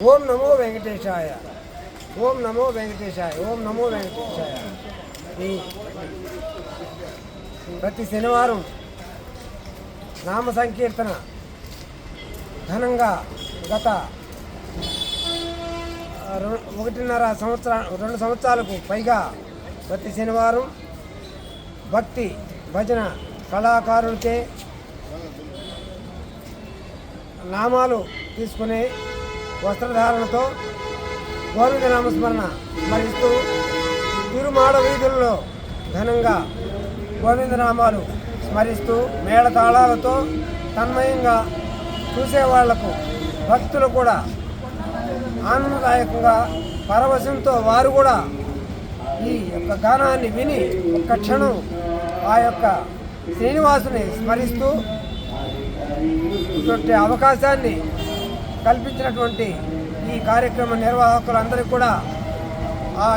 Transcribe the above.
ఓం నమో వెంకటేశాయ, ఓం నమో వెంకటేశాయ, ఓం నమో వెంకటేశాయ. ఈ ప్రతి శనివారం నామ సంకీర్తన ఘనంగా గత 2 సంవత్సరాలకు పైగా ప్రతి శనివారం భక్తి భజన కళాకారులచే నామాలు తీసుకునే వస్త్రధారణతో గోవింద నామస్మరణ స్మరిస్తూ తిరుమాడ వీధుల్లో ఘనంగా గోవిందనామాలు స్మరిస్తూ మేళతాళాలతో తన్మయంగా చూసేవాళ్లకు భక్తులు కూడా ఆనందదాయకంగా పరవశంతో వారు కూడా ఈ యొక్క గానాన్ని విని ఒక్క క్షణం ఆ యొక్క శ్రీనివాసుని స్మరిస్తూ ఇటువంటి అవకాశాన్ని కల్పించినటువంటి ఈ కార్యక్రమ నిర్వాహకులందరికీ కూడా ఆ